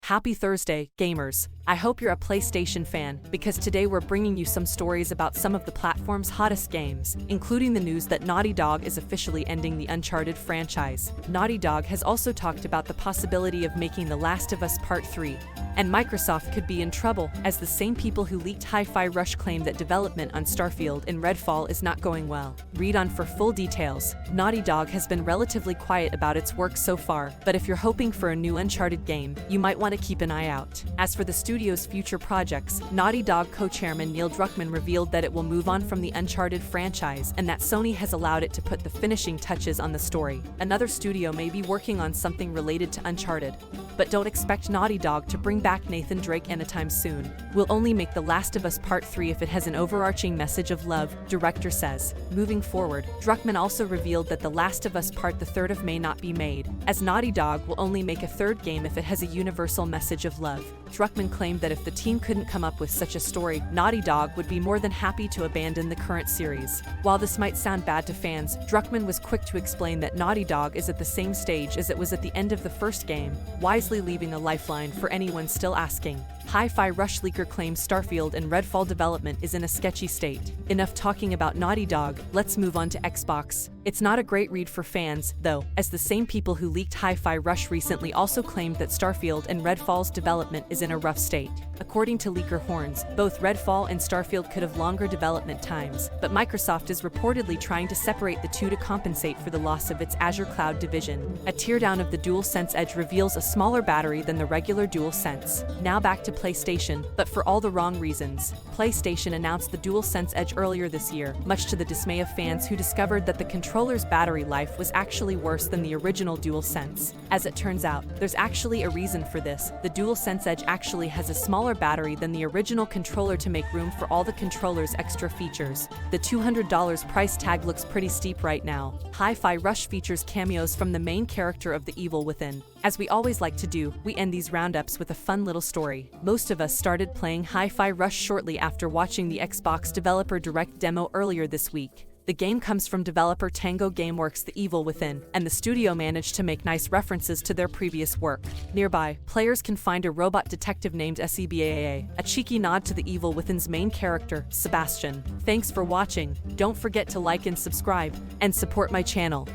Happy Thursday, gamers! I hope you're a PlayStation fan, because today we're bringing you some stories about some of the platform's hottest games, including the news that Naughty Dog is officially ending the Uncharted franchise. Naughty Dog has also talked about the possibility of making The Last of Us Part 3, and Microsoft could be in trouble, as the same people who leaked Hi-Fi Rush claim that development on Starfield and Redfall is not going well. Read on for full details. Naughty Dog has been relatively quiet about its work so far, but if you're hoping for a new Uncharted game, you might want to keep an eye out. As for the studio's future projects, Naughty Dog co-chairman Neil Druckmann revealed that it will move on from the Uncharted franchise and that Sony has allowed it to put the finishing touches on the story. Another studio may be working on something related to Uncharted, but don't expect Naughty Dog to bring back Nathan Drake anytime soon. We'll only make The Last of Us Part 3 if it has an overarching message of love, director says. Moving forward, Druckmann also revealed that The Last of Us Part the 3rd of May not be made, as Naughty Dog will only make a third game if it has a universal message of love. Druckmann claimed that if the team couldn't come up with such a story, Naughty Dog would be more than happy to abandon the current series. While this might sound bad to fans, Druckmann was quick to explain that Naughty Dog is at the same stage as it was at the end of the first game, wisely leaving a lifeline for anyone still asking. Hi-Fi Rush leaker claims Starfield and Redfall development is in a sketchy state. Enough talking about Naughty Dog, let's move on to Xbox. It's not a great read for fans, though, as the same people who leaked Hi-Fi Rush recently also claimed that Starfield and Redfall's development is in a rough state. According to leaker horns, both Redfall and Starfield could have longer development times, but Microsoft is reportedly trying to separate the two to compensate for the loss of its Azure Cloud division. A teardown of the DualSense Edge reveals a smaller battery than the regular DualSense. Now back to PlayStation, but for all the wrong reasons. PlayStation announced the DualSense Edge earlier this year, much to the dismay of fans who discovered that the controller's battery life was actually worse than the original DualSense. As it turns out, there's actually a reason for this. The DualSense Edge actually has a smaller battery than the original controller to make room for all the controller's extra features. The $200 price tag looks pretty steep right now. Hi-Fi Rush features cameos from the main character of The Evil Within. As we always like to do, we end these roundups with a fun little story. Most of us started playing Hi-Fi Rush shortly after watching the Xbox Developer Direct demo earlier this week. The game comes from developer Tango Gameworks' The Evil Within, and the studio managed to make nice references to their previous work. Nearby, players can find a robot detective named Sebaa, a cheeky nod to The Evil Within's main character, Sebastian. Thanks for watching. Don't forget to like and subscribe, and support my channel.